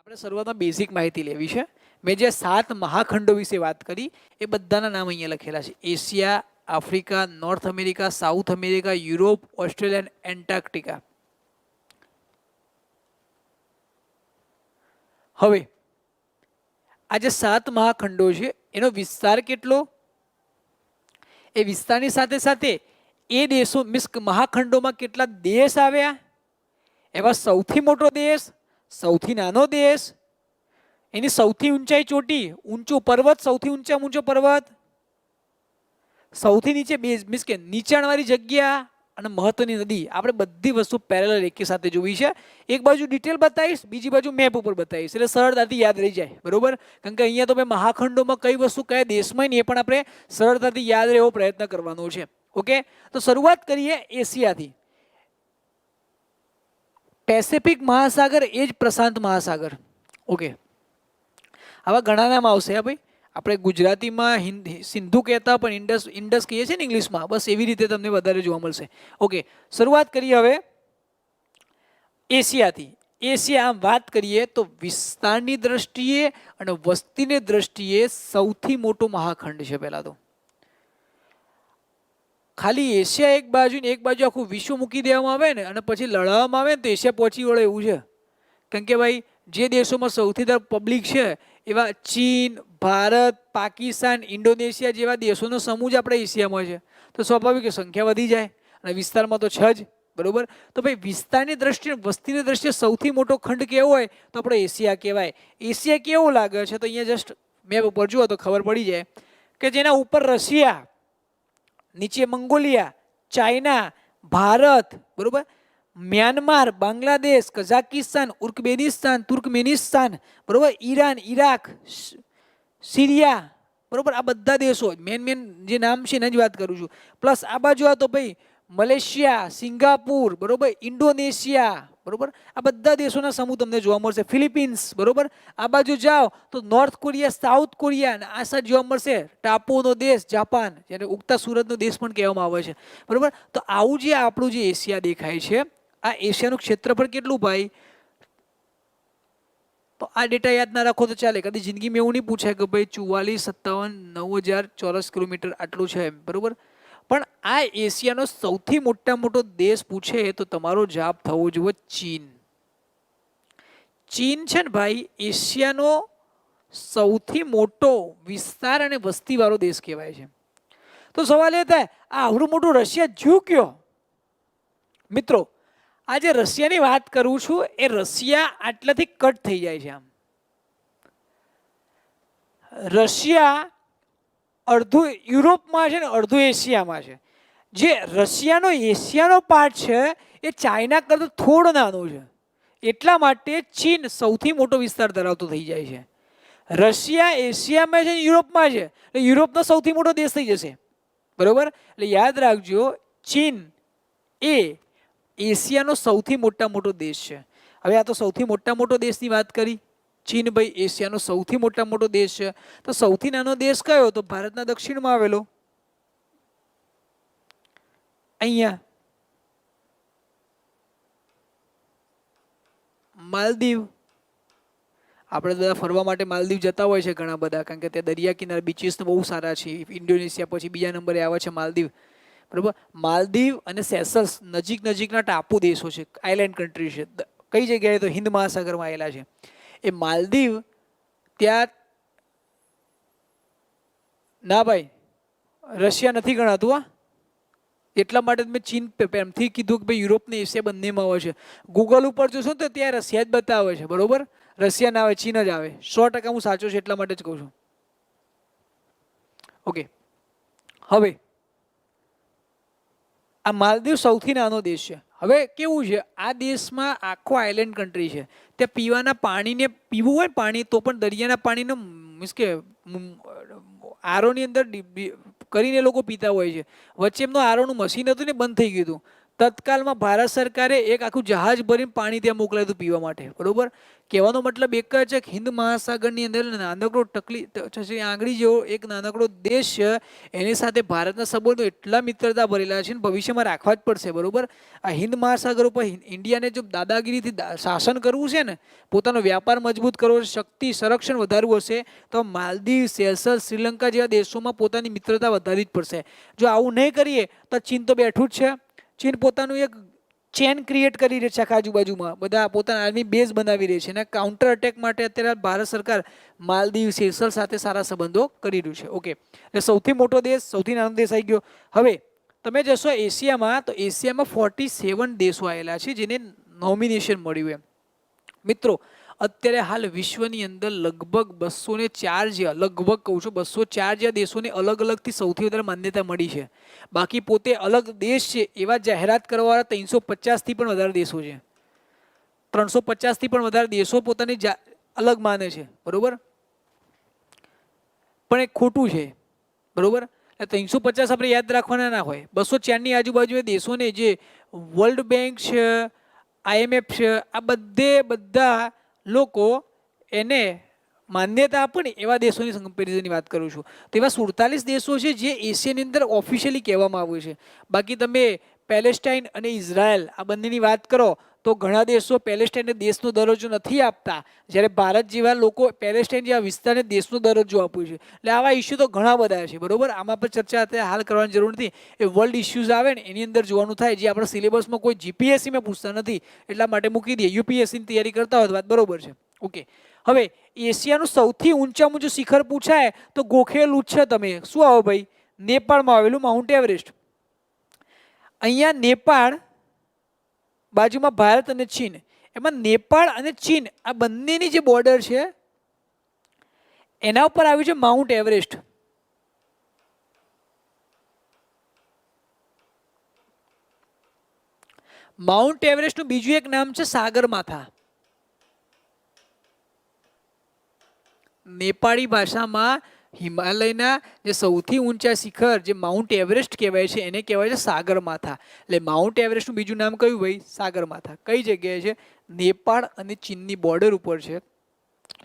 આપણે શરૂઆતમાં બેઝિક માહિતી લેવી છે. મેં જે 7 મહાખંડો વિશે વાત કરી એ બધાના નામ અહીંયા લખેલા છે. Asia, Africa, north America, south America, Europe, Australia અને એન્ટાર્કટિકા. હવે આ જે 7 મહાખંડો છે એનો વિસ્તાર કેટલો, એ વિસ્તારની સાથે સાથે એ દેશો મીન્સ મહાખંડોમાં કેટલા દેશ આવ્યા, એમાં સૌથી મોટો દેશ, સૌથી નાનો દેશ, એની સૌથી ઊંચાઈ ચોટી, ઊંચો પર્વત, સૌથી ઊંચામાં ઊંચો પર્વત, સૌથી નીચે બેઝ મીન્સ કે નીચાણવાળી જગ્યા અને મહત્વની નદી. આપણે બધી વસ્તુ પેરેલલ એકી સાથે જોવી છે. એક બાજુ ડિટેલ બતાવીશ, બીજી બાજુ મેપ ઉપર બતાવીશ, એટલે સરળતાથી યાદ રહી જાય. બરોબર? કારણ કે અહીંયા તો મેં મહાખંડોમાં કઈ વસ્તુ કયા દેશમાં નહીં એ પણ આપણે સરળતાથી યાદ રહે એવો પ્રયત્ન કરવાનો છે. ઓકે, તો શરૂઆત કરીએ એશિયાથી. પેસિફિક મહાસાગર એ જ પ્રશાંત મહાસાગર. ઓકે, આવા ઘણા નામ આવશે હા ભાઈ. આપણે ગુજરાતીમાં સિંધુ કહેતા પણ ઇન્ડસ કહીએ છીએ ને ઇંગ્લિશમાં, બસ એવી રીતે તમને વધારે જોવા મળશે. ઓકે, શરૂઆત કરીએ હવે એશિયાથી. એશિયા આમ વાત કરીએ તો વિસ્તારની દ્રષ્ટિએ અને વસ્તીની દ્રષ્ટિએ સૌથી મોટો મહાખંડ છે. પહેલા તો ખાલી એશિયા એક બાજુ ને એક બાજુ આખું વિશ્વ મૂકી દેવામાં આવે ને અને પછી લડાવવામાં આવે ને તો એશિયા પહોંચી વળે એવું છે. કારણ કે ભાઈ જે દેશોમાં સૌથી વધારે પબ્લિક છે એવા ચીન, ભારત, પાકિસ્તાન, ઇન્ડોનેશિયા જેવા દેશોનો સમૂહ જ આપણે એશિયામાં છે. તો સ્વાભાવિક સંખ્યા વધી જાય અને વિસ્તારમાં તો છે જ. બરોબર? તો ભાઈ વિસ્તારની દ્રષ્ટિએ વસ્તીની દ્રષ્ટિએ સૌથી મોટો ખંડ કેવો હોય તો આપણે એશિયા કહેવાય. એશિયા કેવું લાગે છે તો અહીંયા જસ્ટ મેપ ઉપર જુઓ તો ખબર પડી જાય કે જેના ઉપર રશિયા, નીચે મંગોલિયા, ચાઇના, ભારત, બરોબર, મ્યાનમાર, બાંગ્લાદેશ, કઝાકિસ્તાન, ઉર્કબેનિસ્તાન, તુર્કમેનિસ્તાન, બરોબર, ઈરાન, ઈરાક, સિરિયા, બરોબર, આ બધા દેશો મેન જે નામ છે એની જ વાત કરું છું. પ્લસ આ બાજુ આ તો ભાઈ મલેશિયા, સિંગાપુર, બરોબર, ઇન્ડોનેશિયા, બરોબર, આ બધા દેશોના સમૂહ તમને જોવા મળશે. ફિલિપિન્સ, બરોબર, આ બાજુ જાઓ તો નોર્થ કોરિયા, સાઉથ કોરિયા, અને આ સાઈડ જોવા મળશે ટાપુનો દેશ જાપાન, જેને ઉગતા સૂરજનો દેશ પણ કહેવામાં આવે છે. બરોબર? તો આવું જે આપણું જે એશિયા દેખાય છે, આ એશિયાનું ક્ષેત્રફળ કેટલું ભાઈ? તો આ ડેટા યાદ ના રાખો તો ચાલે. કદી જિંદગીમાં એવું નહીં પૂછાય કે ભાઈ 44,57,9,000 ચોરસ કિલોમીટર આટલું છે. બરોબર? પણ આ એશિયાનો સૌથી મોટો દેશ પૂછે તો તમારો જવાબ થવો જોઈએ ચીન. ચીન છે ને ભાઈ એશિયાનો સૌથી મોટો વિસ્તાર અને વસ્તીવાળો દેશ કહેવાય છે. તો સવાલ એ થાય આ આવડું મોટું રશિયા જ્યું કયો? મિત્રો, આજે રશિયાની વાત કરું છું એ રશિયા આટલાથી કટ થઈ જાય છે. આમ રશિયા અડધું યુરોપમાં છે ને અડધું એશિયામાં છે. જે રશિયાનો એશિયાનો પાર્ટ છે એ ચાઇના કરતાં થોડો નાનો છે. એટલા માટે ચીન સૌથી મોટો વિસ્તાર ધરાવતો થઈ જાય છે. રશિયા એશિયામાં છે, યુરોપમાં છે, એટલે યુરોપનો સૌથી મોટો દેશ થઈ જશે. બરોબર? એટલે યાદ રાખજો ચીન એ એશિયાનો સૌથી મોટો દેશ છે. હવે આ તો સૌથી મોટો દેશની વાત કરી. ચીન ભાઈ એશિયાનો સૌથી મોટો દેશ છે. તો સૌથી નાનો દેશ કયો? તો ભારતના દક્ષિણમાં આવેલો અહીંયા માલદીવ. આપણે બધા ફરવા માટે માલદીવ જતા હોય છે ઘણા બધા, કારણ કે ત્યાં દરિયા કિનારે બીચીસ તો બહુ સારા છે. ઇન્ડોનેશિયા પછી બીજા નંબરે આવે છે માલદીવ. બરાબર? માલદીવ અને સેશલ્સ નજીકના ટાપુ દેશો છે, આઇલેન્ડ કન્ટ્રી છે. કઈ જગ્યાએ? તો હિન્દ મહાસાગરમાં આવેલા છે. એ માલદીવ ત્યાં ના ભાઈ રશિયા નથી ગણાતું. હા, એટલા માટે મેં ચીન એમથી કીધું કે ભાઈ યુરોપ ને એશિયા બંનેમાં આવે છે. ગૂગલ ઉપર જોશો તો ત્યાં રશિયા જ બતાવે છે. બરોબર? રશિયા ના આવે, ચીન જ આવે. 100% હું સાચો છું, એટલા માટે જ કહું છું. ઓકે, હવે આ માલદીવ સૌથી નાનો દેશ છે. હવે કેવું છે, આ દેશમાં આખો આઇલેન્ડ કન્ટ્રી છે. ત્યાં પીવાના પાણીને પીવું હોય પાણી તો પણ દરિયાના પાણીનો મીન્સ કે આરોની અંદર કરીને લોકો પીતા હોય છે. વચ્ચે એમનું આરોનું મશીન હતું ને બંધ થઈ ગયું હતું. તત્કાલમાં ભારત સરકારે એક આખું જહાજ ભરીને પાણી ત્યાં મોકલાયું હતું પીવા માટે, બરોબર. કહેવાનો મતલબ એક જ છે કે હિન્દ મહાસાગરની અંદર નાનકડો આંગળી જેવો એક નાનકડો દેશ છે, એની સાથે ભારતના સંબંધો એટલા મિત્રતા ભરેલા છે ને ભવિષ્યમાં રાખવા જ પડશે, બરોબર. આ હિન્દ મહાસાગર ઉપર ઇન્ડિયાને જો દાદાગીરીથી શાસન કરવું છે ને, પોતાનો વ્યાપાર મજબૂત કરવો છે, શક્તિ સંરક્ષણ વધારવું હશે, તો માલદીવ, સેશલ્સ, શ્રીલંકા જેવા દેશોમાં પોતાની મિત્રતા વધારવી જ પડશે. જો આવું નહીં કરીએ તો ચીન તો બેઠું જ છે. ચીન પોતાનું એક ચેન ક્રિએટ કરી રહી છે આખા આજુબાજુમાં, બધા પોતાના આર્મી બેઝ બનાવી રહી છે અને કાઉન્ટર અટેક માટે અત્યારે ભારત સરકાર માલદીવ, સેશલ્સ સાથે સારા સંબંધો કરી રહ્યું છે. ઓકે, એટલે સૌથી મોટો દેશ, સૌથી નાનો દેશ આવી ગયો. હવે તમે જશો એશિયામાં, તો એશિયામાં 47 દેશો આવેલા છે જેને નોમિનેશન મળ્યું. એમ મિત્રો અત્યારે હાલ વિશ્વની અંદર લગભગ 204 જેવા, લગભગ કહું છું 204 જેવા દેશોને અલગ અલગથી સૌથી વધારે માન્યતા મળી છે. બાકી પોતે અલગ દેશ છે એવા જાહેરાત કરવાવાળા 350થી પણ વધારે દેશો છે. 350થી પણ વધારે દેશો પોતાની અલગ માને છે, બરોબર. પણ એક ખોટું છે, બરોબર. 350 આપણે યાદ રાખવાના ના હોય. 204ની આજુબાજુ દેશોને જે વર્લ્ડ બેંક છે, IMF છે, આ બધા લોકો એને માન્યતા આપે ને એવા દેશોની કમ્પેરિઝનની વાત કરું છું. તો એવા 47 દેશો છે જે એશિયાની અંદર ઓફિશિયલી કહેવામાં આવ્યું છે. બાકી તમે પેલેસ્ટાઇન અને ઇઝરાયલ આ બંનેની વાત કરો તો ઘણા દેશો પેલેસ્ટાઇનને દેશનો દરજ્જો નથી આપતા, જ્યારે ભારત જેવા લોકો પેલેસ્ટાઇન જેવા વિસ્તારને દેશનો દરજ્જો આપ્યો છે. એટલે આવા ઇસ્યુ તો ઘણા બધા છે, બરોબર. આમાં પર ચર્ચા અત્યારે હાલ કરવાની જરૂર નથી. એ વર્લ્ડ ઇસ્યુઝ આવે ને એની અંદર જોવાનું થાય, જે આપણા સિલેબસમાં કોઈ જીપીએસસીમાં પૂછતા નથી, એટલા માટે મૂકી દઈએ. યુપીએસસીની તૈયારી કરતા હોય તો વાત બરોબર છે. ઓકે, હવે એશિયાનું સૌથી ઊંચામાં ઊંચું શિખર પૂછાય તો ગોખેલું છે તમે. શું આવો ભાઈ? નેપાળમાં આવેલું માઉન્ટ એવરેસ્ટ. અહીંયા નેપાળ, બાજુમાં ભારત અને ચીન. એમાં નેપાળ અને ચીન આ બંનેની જે બોર્ડર છે એના ઉપર આવ્યું છે માઉન્ટ એવરેસ્ટ. માઉન્ટ એવરેસ્ટનું બીજું એક નામ છે સાગરમાથા. નેપાળી ભાષામાં હિમાલયના જે સૌથી ઊંચા શિખર જે માઉન્ટ એવરેસ્ટ કહેવાય છે એને કહેવાય છે સાગરમાથા. એટલે માઉન્ટ એવરેસ્ટનું બીજું નામ કયું ભાઈ? સાગરમાથા. કઈ જગ્યાએ છે? નેપાળ અને ચીનની બોર્ડર ઉપર છે.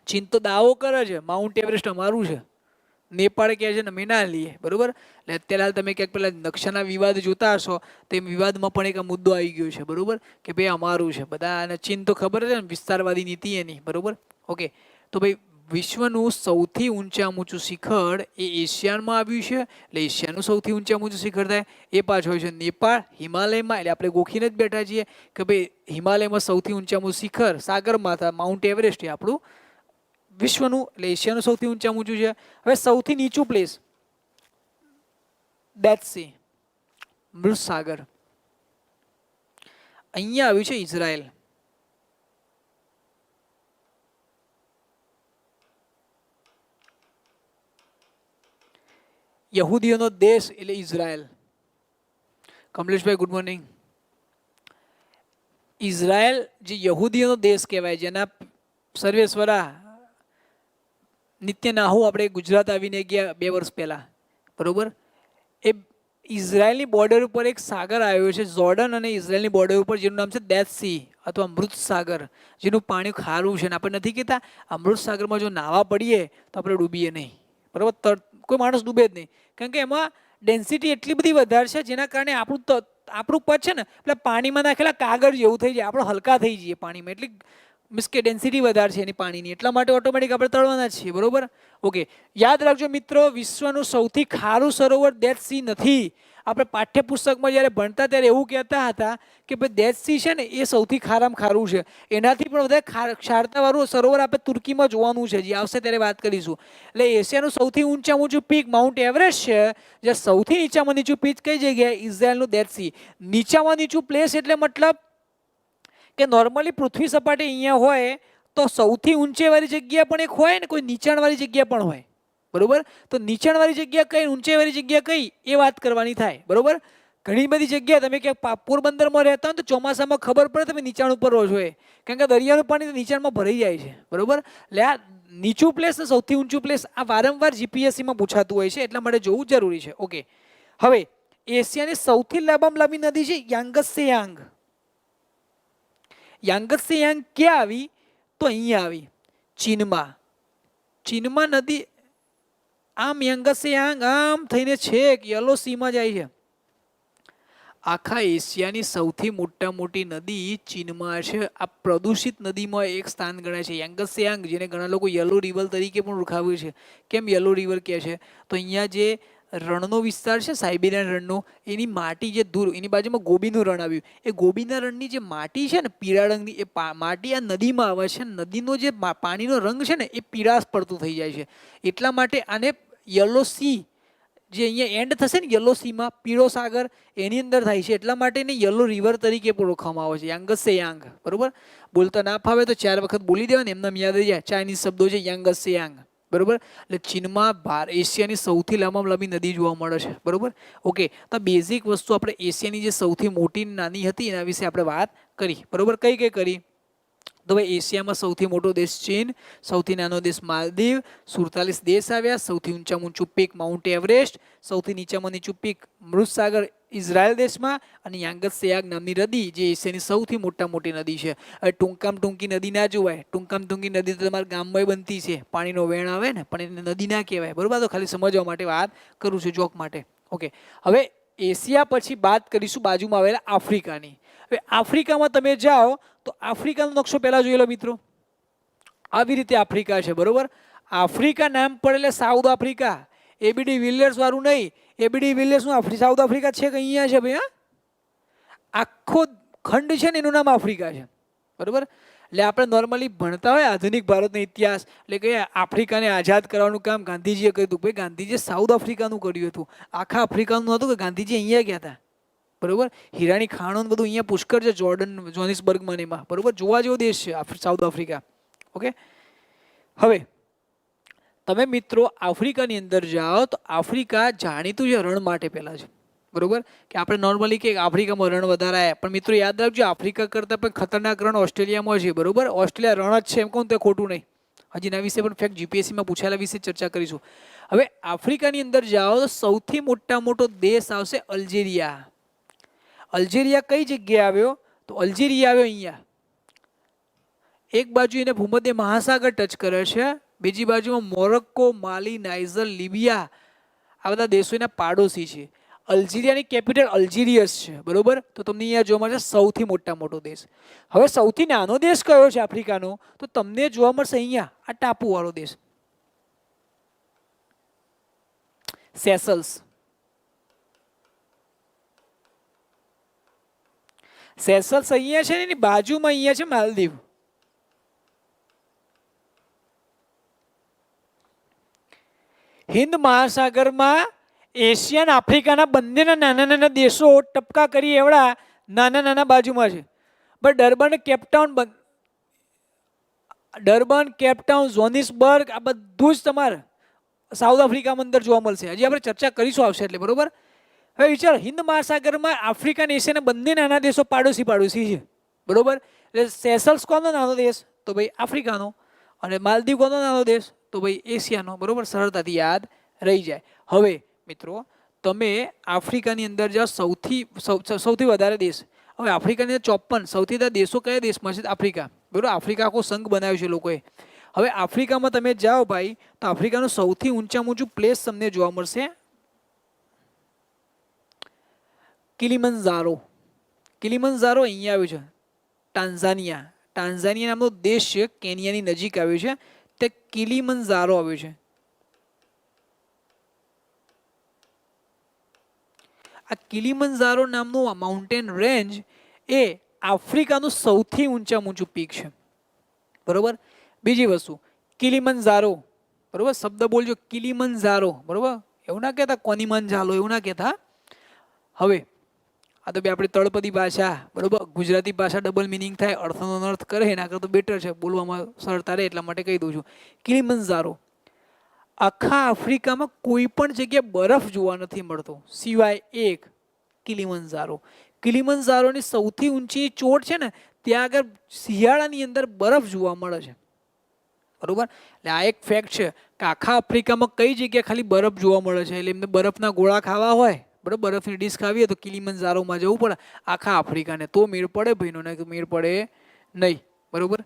ચીન તો દાવો કરે છે માઉન્ટ એવરેસ્ટ અમારું છે, નેપાળ કહે છે અમે ના લઈએ, બરોબર. એટલે અત્યારે હાલ તમે ક્યાંક પેલા નકશાના વિવાદ જોતા હશો તો એ વિવાદમાં પણ એક મુદ્દો આવી ગયો છે, બરોબર, કે ભાઈ અમારું છે બધા. અને ચીન તો ખબર છે ને વિસ્તારવાદી નીતિ એની, બરોબર. ઓકે, તો ભાઈ વિશ્વનું સૌથી ઊંચામાં ઊંચું શિખર એ એશિયામાં આવ્યું છે. એટલે એશિયાનું સૌથી ઊંચામાં ઊંચું શિખર થાય એ પાછું હોય છે નેપાળ, હિમાલયમાં. એટલે આપણે ગોખીને જ બેઠા છીએ કે ભાઈ હિમાલયમાં સૌથી ઊંચામાં ઊંચું શિખર સાગરમાથા માઉન્ટ એવરેસ્ટ એ આપણું વિશ્વનું, એટલે એશિયાનું સૌથી ઊંચામાં ઊંચું છે. હવે સૌથી નીચું પ્લેસ ડેથ સી, મૃત સાગર. અહીંયા આવ્યું છે ઇઝરાયલ. યહૂદીઓનો દેશ એટલે ઇઝરાયલ. કમલેશભાઈ ગુડ મોર્નિંગ. ઇઝરાયલ જે યહૂદીઓનો દેશ કહેવાય, જેના સર્વેશ્વરા નિત્યનાહુ આપણે ગુજરાત આવીને ગયા 2 વર્ષ પહેલા, બરોબર. એ ઇઝરાયલની બોર્ડર ઉપર એક સાગર આવ્યો છે, જોર્ડન અને ઇઝરાયલની બોર્ડર ઉપર, જેનું નામ છે ડેથ સી અથવા મૃત સાગર, જેનું પાણી ખારું છે. અને આપણે નથી કહેતા આ મૃત સાગરમાં જો નાવા પડીએ તો આપણે ડૂબીએ નહીં, બરોબર. કોઈ માણસ ડૂબે જ નહીં, કારણ કે એમાં ડેન્સિટી એટલી બધી વધારે છે જેના કારણે આપણું પદ છે ને એટલે પાણીમાં નાખેલા કાગળ જેવું થઈ જાય, આપણે હલકા થઈ જઈએ પાણીમાં. એટલી મીન્સ કે ડેન્સિટી વધારે છે એની પાણીની, એટલા માટે ઓટોમેટિક આપણે તળવાના જ છીએ, બરોબર. ઓકે, યાદ રાખજો મિત્રો, વિશ્વનું સૌથી ખારું સરોવર ડેથ સી નથી. આપણે પાઠ્યપુસ્તકમાં જ્યારે ભણતા ત્યારે એવું કહેતા હતા કે ભાઈ ડેથ સી છે ને એ સૌથી ખારામાં ખારું છે. એનાથી પણ વધારે ક્ષારતાવાળું સરોવર આપણે તુર્કીમાં જોવાનું છે, જે આવશે ત્યારે વાત કરીશું. એટલે એશિયાનું સૌથી ઊંચામાં ઊંચું પીક માઉન્ટ એવરેસ્ટ છે, જે સૌથી નીચામાં નીચું પીક કઈ જગ્યાએ? ઇઝરાયલનું ડેથ સી. નીચામાં નીચું પ્લેસ એટલે મતલબ કે નોર્મલી પૃથ્વી સપાટી અહીંયા હોય તો સૌથી ઊંચાઈવાળી જગ્યા પણ એક હોય ને કોઈ નીચાણવાળી જગ્યા પણ હોય, બરોબર. તો નીચાણવાળી જગ્યા કઈ, ઊંચાઈવાળી જગ્યા કઈ, એ વાત કરવાની થાય, બરોબર. ઘણી બધી જગ્યા તમે ક્યાંક પોરબંદરમાં રહેતા હોય તો ચોમાસામાં ખબર પડે તમે નીચાણ ઉપર રહો છો, કારણ કે દરિયાનું પાણી નીચાણમાં ભરાઈ જાય છે, બરોબર. એટલે આ નીચું પ્લેસ ને સૌથી ઊંચું પ્લેસ આ વારંવાર જીપીએસસીમાં પૂછાતું હોય છે, એટલા માટે જોવું જરૂરી છે. ઓકે, હવે એશિયાની સૌથી લાંબામાં લાંબી નદી છે યાંગત્સે-યાંગ. યાંગત્સે-યાંગ ક્યાં આવી? તો અહીંયા આવી, ચીનમાં. ચીનમાં નદી આમ યાંગત્સે-યાંગ આમ થઈને છેક યલો સીમાં જાય છે. આખા એશિયાની સૌથી મોટી નદી ચીનમાં છે. આ પ્રદૂષિત નદીમાં એક સ્થાન ગણાય છે યાંગત્સે-યાંગ, જેને ઘણા લોકો યલો રિવર તરીકે પણ ઓળખાવ્યું છે. કેમ યલો રિવર કહે છે? તો અહીંયા જે રણનો વિસ્તાર છે, સાઇબેરિયન રણનો, એની માટી જે દૂર, એની બાજુમાં ગોબીનું રણ આવ્યું, એ ગોબીના રણની જે માટી છે ને પીળા રંગની, એ માટી આ નદીમાં આવે છે. નદીનો જે પાણીનો રંગ છે ને એ પીળાશ પડતું થઈ જાય છે. એટલા માટે આને યલો સી, જે અહીંયા એન્ડ થશે ને યલો સીમાં, પીળો સાગર, એની અંદર થાય છે. એટલા માટે એને યલો રિવર તરીકે પણ ઓળખવામાં આવે છે, યાંગત્સે-યાંગ. બરોબર, બોલતા ના ફાવે તો 4 વખત બોલી દેવાને, એમને યાદ રહી જાય. ચાઇનીઝ શબ્દો છે યાંગત્સે-યાંગ. બરોબર, એટલે ચીનમાં એશિયાની સૌથી લાંબામાં લાંબી નદી જોવા મળે છે. બરોબર, ઓકે. તો બેઝિક વસ્તુ આપણે એશિયાની જે સૌથી મોટી નાની હતી એના વિશે આપણે વાત કરી. બરોબર, કઈ કઈ કરી? તો ભાઈ એશિયામાં સૌથી મોટો દેશ ચીન, સૌથી નાનો દેશ માલદીવ, 47 દેશ આવ્યા, સૌથી ઊંચામાં ઊંચું પીક માઉન્ટ એવરેસ્ટ, સૌથી નીચામાં નીચું પીક મૃતસાગર ઇઝરાયલ દેશમાં, અને યાંગત્સે-યાંગ નામની નદી જે એશિયાની સૌથી મોટી નદી છે. હવે ટૂંકામ ટૂંકી નદી ના જોવાય. ટૂંકામ ટૂંકી નદી તો તમારા ગામમાં બનતી છે, પાણીનો વેણ આવે ને, પણ એને નદી ના કહેવાય. બરોબર, તો ખાલી સમજવા માટે વાત કરું છું, જોક માટે. ઓકે, હવે એશિયા પછી વાત કરીશું બાજુમાં આવેલા આફ્રિકાની. હવે આફ્રિકામાં તમે જાઓ તો આફ્રિકાનો નકશો પહેલા જોઈ લો મિત્રો. આવી રીતે આફ્રિકા છે. બરોબર, આફ્રિકા નામ પડે એટલે સાઉથ આફ્રિકા, એબીડી વિલિયર્સ વાળું નહીં. એબીડી વિલિયર્સ નું સાઉથ આફ્રિકા છે કે અહીંયા છે ભાઈ? આખો ખંડ છે ને એનું નામ આફ્રિકા છે. બરોબર, એટલે આપણે નોર્મલી ભણતા હોય આધુનિક ભારતનો ઇતિહાસ, એટલે કે આફ્રિકાને આઝાદ કરવાનું કામ ગાંધીજીએ કર્યું હતું. ભાઈ ગાંધીજીએ સાઉથ આફ્રિકાનું કર્યું હતું, આખા આફ્રિકાનું હતું કે ગાંધીજી અહીંયા ગયા હતા. બરોબર, હીરાની ખાણો બધું અહીંયા પુષ્કળ છે, જોર્ડન, જોહાનિસબર્ગમાં એમાં. બરોબર, જોવા જેવો દેશ છે સાઉથ આફ્રિકા. ઓકે, હવે તમે મિત્રો આફ્રિકાની અંદર જાઓ તો આફ્રિકા જાણીતું છે રણ માટે પહેલા છે. બરોબર, કે આપણે નોર્મલી કે આફ્રિકામાં રણ વધારે આવ્યા, પણ મિત્રો યાદ રાખજો આફ્રિકા કરતાં પણ ખતરનાક રણ ઓસ્ટ્રેલિયામાં છે. બરોબર, ઓસ્ટ્રેલિયા રણ જ છે એમ કહું તો ખોટું નહીં. હજી એના વિશે પણ ફેક્ટ જીપીએસસીમાં પૂછાયેલા વિશે ચર્ચા કરીશું. હવે આફ્રિકાની અંદર જાઓ તો સૌથી મોટો દેશ આવશે અલ્જેરિયા. અલ્જેરિયા કઈ જગ્યાએ આવ્યો? તો અલ્જેરિયા આવ્યો અહીંયા. એક બાજુ એને ભૂમધ્ય મહાસાગર ટચ કરે છે, બીજી બાજુમાં મોરોક્કો, માલી, નાઇજર, લિબિયા, આ બધા દેશો એના પાડોશી છે. અલ્જેરિયાની કેપિટલ અલ્જીરિયસ છે. બરોબર, તો તમને અહીંયા જોવા મળશે સૌથી મોટો દેશ. હવે સૌથી નાનો દેશ કયો છે આફ્રિકાનો? તો તમને જોવા મળશે અહીંયા આ ટાપુ વાળો દેશ, સેશલ્સ. સેશલ્સ અહીંયા છે ને, એની બાજુમાં અહીંયા છે માલદીવ. હિન્દ મહાસાગરમાં એશિયા અને આફ્રિકાના બંનેના નાના દેશો ટપકા કરી એવડા નાના બાજુમાં છે. બટ ડર્બન, કેપટાઉન, જોહાનિસબર્ગ આ બધું જ તમારે સાઉથ આફ્રિકામાં અંદર જોવા મળશે. હજી આપણે ચર્ચા કરીશું આવશે એટલે. બરોબર, હવે વિચારો હિન્દ મહાસાગરમાં આફ્રિકા અને એશિયાના બંને નાના દેશો પાડોશી છે. બરોબર, એટલે સેશલ્સ કોનો નાનો દેશ? તો ભાઈ આફ્રિકાનો. અને માલદીવ કોનો નાનો દેશ? તો ભાઈ એશિયાનો. બરોબર, સરળતાથી યાદ રહી જાય. હવે મિત્રો તમે આફ્રિકાની અંદર જાઓ, સૌથી વધારે દેશ. હવે આફ્રિકાની અંદર 54 સૌથી વધારે દેશો કયા દેશમાં છે? આફ્રિકા. બરોબર, આફ્રિકા આખો સંઘ બનાવ્યો છે લોકોએ. હવે આફ્રિકામાં તમે જાઓ ભાઈ તો આફ્રિકાનું સૌથી ઊંચું પ્લેસ તમને જોવા મળશે કિલીમંજારો. કિલીમંજારો અહીંયા આવ્યું છે, ટાન્ઝાનિયા. ટાન્ઝાનિયા નામનો દેશ છે, કેનિયાની નજીક આવ્યું છે. તે કિલીમંજારો આવ્યું છે. આ કિલીમંજારો નામનું માઉન્ટેન રેન્જ એ આફ્રિકાનું સૌથી ઊંચું પીક છે. બરોબર, બીજી વસ્તુ કિલીમંજારો. બરોબર, શબ્દ બોલજો કિલીમંજારો. બરોબર, એવું ના કહેતા કોનીમંજાલો, એવું ના કહેતા. હવે આ તો બે આપણી તળપદી ભાષા. બરોબર, ગુજરાતી ભાષા ડબલ મિનિંગ થાય, અર્થનો અનર્થ કરે, એના કરતાં બેટર છે, બોલવામાં સરળતા રહે એટલા માટે કહી દઉં છું. કિલીમંજારો. આખા આફ્રિકામાં કોઈ પણ જગ્યાએ બરફ જોવા નથી મળતો સિવાય એક કિલીમંજારો. કિલીમંજારોની સૌથી ઊંચી ચોટ છે ને, ત્યાં આગળ શિયાળાની અંદર બરફ જોવા મળે છે. બરોબર, એટલે આ એક ફેક્ટ છે કે આખા આફ્રિકામાં કઈ જગ્યાએ ખાલી બરફ જોવા મળે છે. એટલે એમને બરફના ગોળા ખાવા હોય બરાબર, બરફની ડીશ ખાવી હોય તો કિલીમંજારોમાં જવું પડે આખા આફ્રિકાને, તો મેળ પડે ભાઈનો, ને મેળ પડે નહીં. બરોબર.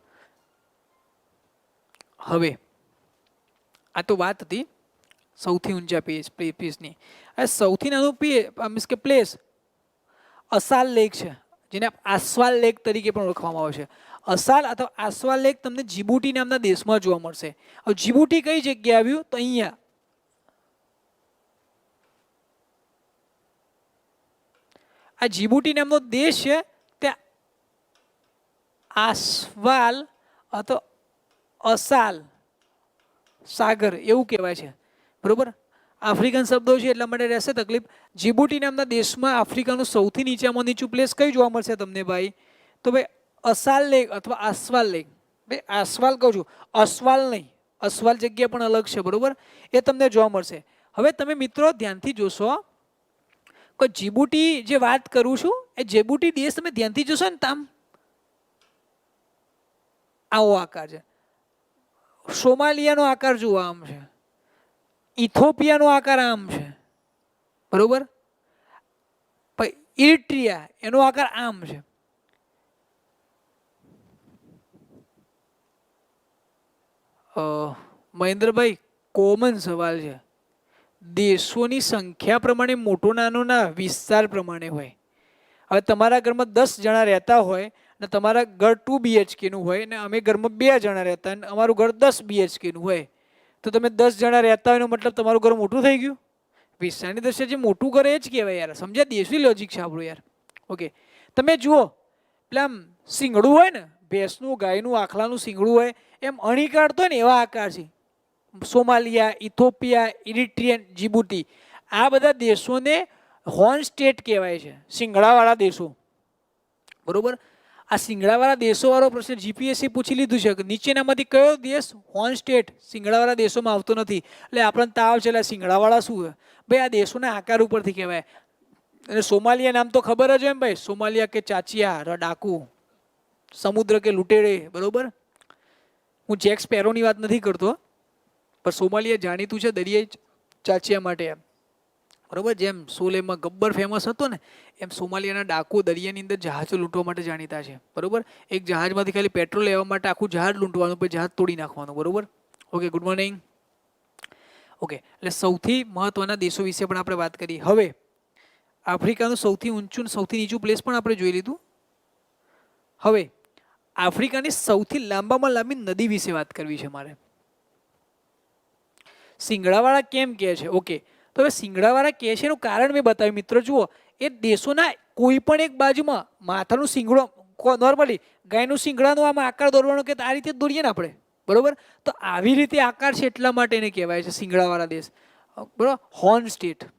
હવે આ તો વાત હતી સૌથી ઊંચા પીસની. આ સૌથી નાનું મીન્સ કે પ્લેસ અસાલ લેક છે, જેને આસ્વાલ લેક તરીકે પણ ઓળખવામાં આવે છે. અસાલ અથવા આસ્વાલ લેક તમને જીબુટી નામના દેશમાં જોવા મળશે. હવે જીબુટી કઈ જગ્યાએ આવ્યું? તો અહીંયા. આ જીબુટી નામનો દેશ છે, ત્યાં આસ્વાલ અથવા અસાલ સાગર એવું કહેવાય છે. બરોબર. આફ્રિકન શબ્દો છે એટલા માટે રહેશે તકલીફ. જીબુટી નામના દેશમાં આફ્રિકાનું સૌથી નીચામાં નીચું પ્લેસ કઈ જોવા મળશે તમને ભાઈ? તો ભાઈ અસાલ લેક અથવા આસ્વાલ લેક. ભાઈ આસ્વાલ કહું છું, અસવાલ નહીં, અસવાલ જગ્યા પણ અલગ છે. બરોબર, એ તમને જોવા મળશે. હવે તમે મિત્રો ધ્યાનથી જોશો કે જીબુટી જે વાત કરું છું એ જીબુટી દેશ તમે ધ્યાનથી જોશો ને તામ આવો આકાર છે. સોમાલિયાનો આકાર જુઓ આમ છે, ઇથોપિયાનો આકાર આમ છે. બરોબર. ઇરિટ્રિયા એનો આકાર આમ છે. મહેન્દ્રભાઈ કોમન સવાલ છે. દેશોની સંખ્યા પ્રમાણે મોટો નાનો ના વિસ્તાર પ્રમાણે હોય. હવે તમારા ઘરમાં 10 જણા રહેતા હોય ને તમારા ઘર 2 BHK નું હોય ને અમે ઘરમાં 2 જણા રહેતા અને અમારું ઘર 10 BHK નું હોય, તો તમે 10 જણા રહેતા હોય એનો મતલબ તમારું ઘર મોટું થઈ ગયું. વિસ્તારની દ્રષ્ટિએ જે મોટું ઘર એ જ કહેવાય યાર. સમજ્યા? દેશી લોજિક છે આપણું યાર. ઓકે, તમે જુઓ પેલા આમ શીંગડું હોય ને, ભેંસનું ગાયનું આખલાનું શીંગડું હોય એમ અણી કાઢતો હોય ને એવા આકાર છે. સોમાલિયા, ઇથોપિયા, ઇરિટ્રિયન, જીબુટી આ બધા દેશોને હોર્ન સ્ટેટ કહેવાય છે, શિંગડાવાળા દેશો. બરોબર. આ શિંગડાવાળા દેશોવાળો પ્રશ્ન જીપીએસસી પૂછી લીધું છે કે નીચેનામાંથી કયો દેશ હોર્ન સ્ટેટ શિંગડાવાળા દેશોમાં આવતો નથી. એટલે આપણને તાવ છે એટલે શિંગડાવાળા શું છે ભાઈ? આ દેશોના આકાર ઉપરથી કહેવાય. અને સોમાલિયા નામ તો ખબર જ હોય એમ ભાઈ, સોમાલિયા કે ચાચિયા ડાકુ, સમુદ્ર કે લૂંટેડે. બરોબર. હું જેક સ્પેરોની વાત નથી કરતો, પણ સોમાલિયા જાણીતું છે દરિયાઈ ચાચિયા માટે એમ. બરોબર. જેમ સોલેમાં ગબ્બર ફેમસ હતો ને એમ સોમાલિયાના ડાકુ દરિયાની અંદર જહાજો લૂંટવા માટે જાણીતા છે. બરોબર. એક જહાજમાંથી ખાલી પેટ્રોલ લેવા માટે આખું જહાજ લૂંટવાનું, પછી જહાજ તોડી નાખવાનું. બરોબર. Okay, good morning. ઓકે, એટલે સૌથી મહત્વના દેશો વિશે પણ આપણે વાત કરી. હવે આફ્રિકાનું સૌથી ઊંચું સૌથી નીચું પ્લેસ પણ આપણે જોઈ લીધું. હવે આફ્રિકાની સૌથી લાંબામાં લાંબી નદી વિશે વાત કરવી છે મારે. શિંગડાવાળા કેમ કહે છે? ઓકે, તો હવે શિંગડાવાળા કહે છે એનું કારણ મેં બતાવ્યું. મિત્રો જુઓ, એ દેશોના કોઈ પણ એક બાજુમાં માથાનું શિંગડો, નોર્મલી ગાયનું શિંગડાનો આમાં આકાર દોરવાનો કે આ રીતે દોરીએ ને આપણે. બરોબર. તો આવી રીતે આકાર છે એટલા માટે એને કહેવાય છે શિંગડાવાળા દેશ. બરોબર. Horn state.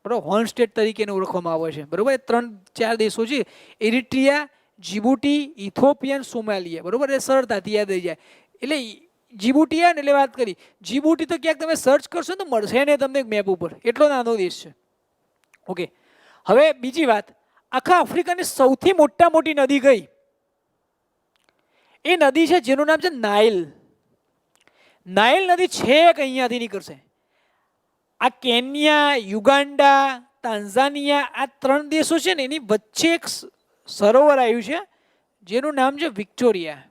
બરોબર. હોર્ન સ્ટેટ તરીકે એને ઓળખવામાં આવે છે. બરોબર. એ 3-4 દેશો છે, ઇરિટ્રિયા, જીબુટી, ઇથોપિયા, સોમાલિયા. બરોબર. એ સરળતાથી યાદ થઈ જાય. એટલે જીબુટી ને એટલે વાત કરી. જીબુટી તો ક્યાંક તમે સર્ચ કરશો તો મળશે ને તમને મેપ ઉપર, એટલો નાનો દેશ છે. ઓકે, હવે બીજી વાત, આખા આફ્રિકાની સૌથી મોટી નદી કઈ? એ નદી છે જેનું નામ છે નાઇલ. નાઇલ નદી છેક અહીંયાથી નીકળશે. આ કેન્યા, યુગાન્ડા, તાન્ઝાનિયા આ 3 દેશો છે ને એની વચ્ચે એક સરોવર આવ્યું છે જેનું નામ છે વિક્ટોરિયા.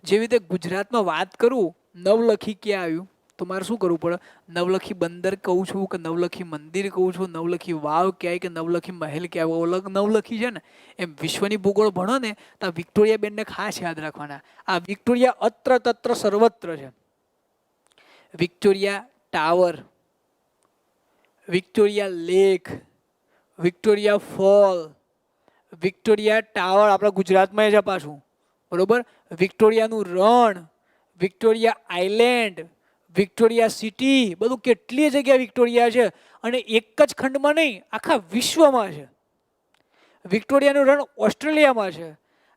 જેવી રીતે ગુજરાતમાં વાત કરું નવલખી ક્યાં આવ્યું તો મારે શું કરવું પડે? નવલખી બંદર કહું છું કે નવલખી મંદિર કહું છું, નવલખી વાવ ક્યાંય કે નવલખી મહેલ ક્યાં અલગ નવલખી છે ને એમ વિશ્વની ભૂગોળ ભણો ને તો વિક્ટોરિયા બેનને ખાસ યાદ રાખવાના. આ વિક્ટોરિયા અત્ર તત્ર સર્વત્ર છે. Victoria tower, Victoria lake, Victoria fall, Victoria tower આપણા ગુજરાતમાં છે પાછું. બરોબર. વિક્ટોરિયાનું રણ, વિક્ટોરિયા આઇલેન્ડ, વિક્ટોરિયા સિટી, બધું કેટલી જગ્યા વિક્ટોરિયા છે. અને એક જ ખંડમાં નહીં આખા વિશ્વમાં છે. વિક્ટોરિયાનું રણ ઓસ્ટ્રેલિયામાં છે.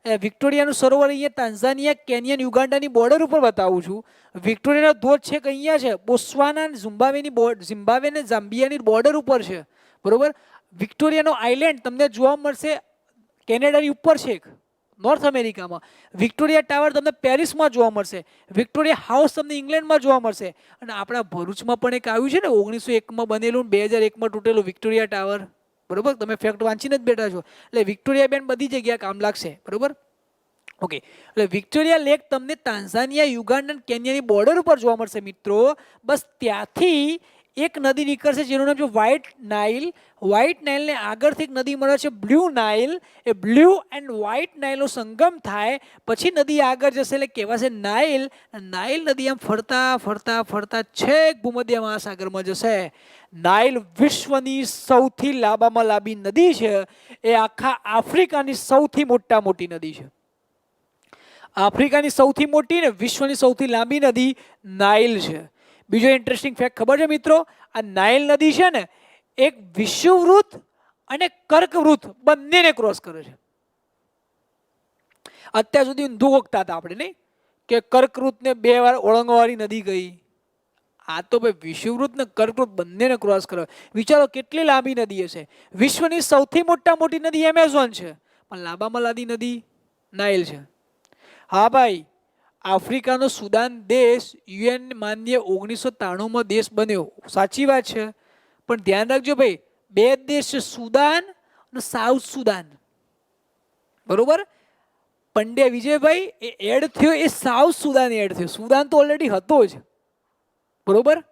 વિક્ટોરિયાનું સરોવર અહીંયા તાન્ઝાનિયા, કેન્યા, યુગાન્ડાની બોર્ડર ઉપર બતાવું છું. વિક્ટોરિયાનો ધોધ છે કે અહીંયા છે બોત્સવાના, ઝિમ્બાબ્વે ને ઝામ્બિયાની બોર્ડર ઉપર છે. બરોબર. વિક્ટોરિયાનો આઇલેન્ડ તમને જોવા મળશે કેનેડાની ઉપર છે. નોર્થ અમેરિકામાં. વિક્ટોરિયા ટાવર તમને પેરિસમાં જોવા મળશે. વિક્ટોરિયા હાઉસ તમને ઇંગ્લેન્ડમાં જોવા મળશે. અને આપણા ભરૂચમાં પણ એક આવ્યું છે ને 1901માં બનેલું, 2001માં તૂટેલું વિક્ટોરિયા ટાવર. બરોબર, તમે ફેક્ટ વાંચીને જ બેઠા છો. એટલે વિક્ટોરિયા બેન બધી જગ્યાએ કામ લાગશે. બરોબર, ઓકે. એટલે વિક્ટોરિયા લેક તમને તાન્ઝાનિયા, યુગાન્ડા અને કેન્યાની બોર્ડર ઉપર જોવા મળશે મિત્રો. બસ ત્યાંથી એક નદી નીકળશે જેનું નામ છે વ્હાઇટ નાઇલ. વ્હાઇટ નાઇલને આગળથી એક નદી મળે છે બ્લુ નાઇલ. એ બ્લુ એન્ડ વ્હાઇટ નાઇલનો સંગમ થાય પછી નદી આગળ જશે એટલે કહેવાશે નાઇલ. નાઇલ નદી આમ ફરતા ફરતા ફરતા છેક ભૂમધ્ય મહાસાગરમાં જશે. નાઇલ વિશ્વની સૌથી લાંબામાં લાંબી નદી છે. એ આખા આફ્રિકાની સૌથી મોટી નદી છે. આફ્રિકાની સૌથી મોટી ને વિશ્વની સૌથી લાંબી નદી નાઇલ છે. બીજો ઇન્ટરેસ્ટિંગ ફેક્ટ ખબર છે મિત્રો, આ નાઇલ નદી છે ને એક વિષુવવૃત્ત અને કર્કવૃત્ત બંનેને ક્રોસ કરે છે. અત્યાર સુધી ઊંધું ઓળખતા હતા આપણે, નહીં કે કર્કવૃત્તને 2 વાર ઓળંગવાળી નદી ગઈ. આ તો ભાઈ વિષુવવૃત્ત ને કર્કવૃત્ત બંનેને ક્રોસ કરે. વિચારો કેટલી લાંબી નદી હશે. વિશ્વની સૌથી મોટી નદી એમેઝોન છે, પણ લાંબામાં લાંબી નદી નાઇલ છે. હા ભાઈ, આફ્રિકાનો સુદાન દેશ યુએન માન્ય 1993માં દેશ બન્યો, સાચી વાત છે. પણ ધ્યાન રાખજો ભાઈ, 2 દેશ છે, સુદાન અને સાઉથ સુદાન. બરોબર, પંડ્યા વિજયભાઈ એ એડ થયો, એ સાઉથ સુદાન એડ થયો. સુદાન તો ઓલરેડી હતો જ. બરોબર,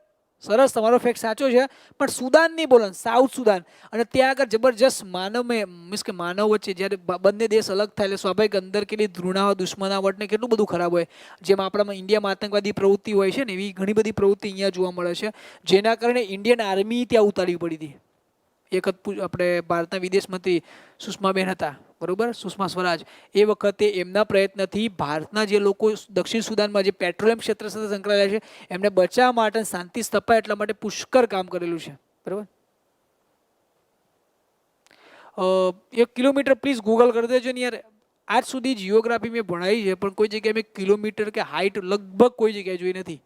સરસ, તમારો ફેક્ટ સાચો છે. પણ સુદાન નહીં બોલો, સાઉથ સુદાન. અને ત્યાં આગળ જબરજસ્ત મીન્સ કે માનવ વચ્ચે જ્યારે બંને દેશ અલગ થાય એટલે સ્વાભાવિક અંદર કેટલી ધૃણા હોય, દુશ્મનાવટ ને કેટલું બધું ખરાબ હોય. જેમ આપણામાં ઇન્ડિયામાં આતંકવાદી પ્રવૃત્તિ હોય છે ને, એવી ઘણી બધી પ્રવૃત્તિ અહીંયા જોવા મળે છે. જેના કારણે ઇન્ડિયન આર્મી ત્યાં ઉતારવી પડી હતી. એક આપણે ભારતના વિદેશ મંત્રી સુષ્માબેન હતા, બરોબર, સુષ્મા સ્વરાજ. એ વખતે એમના પ્રયત્નથી ભારતના જે લોકો દક્ષિણ સુદાનમાં જે પેટ્રોલિયમ ક્ષેત્ર સાથે સંકળાયેલા છે એમને બચાવવા માટે, શાંતિ સ્થપાય એટલા માટે પુષ્કળ કામ કરેલું છે. બરોબર, 1 કિલોમીટર પ્લીઝ ગૂગલ કરી દેજો ને યાર. આજ સુધી જીઓગ્રાફી મેં ભણાવી છે પણ કોઈ જગ્યાએ મેં કિલોમીટર કે હાઇટ લગભગ કોઈ જગ્યાએ જોઈ નથી.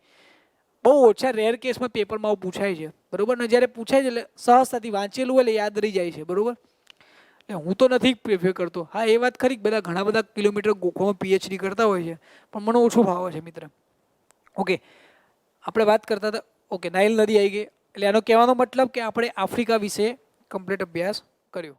બહુ ઓછા રેર કેસમાં પેપરમાં આવું પૂછાય છે. બરોબર, ને જ્યારે પૂછાય છે એટલે સહજતાથી વાંચેલું હોય એટલે યાદ રહી જાય છે. બરોબર, એટલે હું તો નથી પ્રિફર કરતો. હા, એ વાત ખરી, ઘણા બધા કિલોમીટર ગોખવામાં પીએચડી કરતા હોય છે, પણ મને ઓછું ફાવે છે મિત્ર. ઓકે, આપણે વાત કરતા હતા. ઓકે, નાઇલ નદી આવી ગઈ એટલે એનો કહેવાનો મતલબ કે આપણે આફ્રિકા વિશે કમ્પ્લીટ અભ્યાસ કર્યો.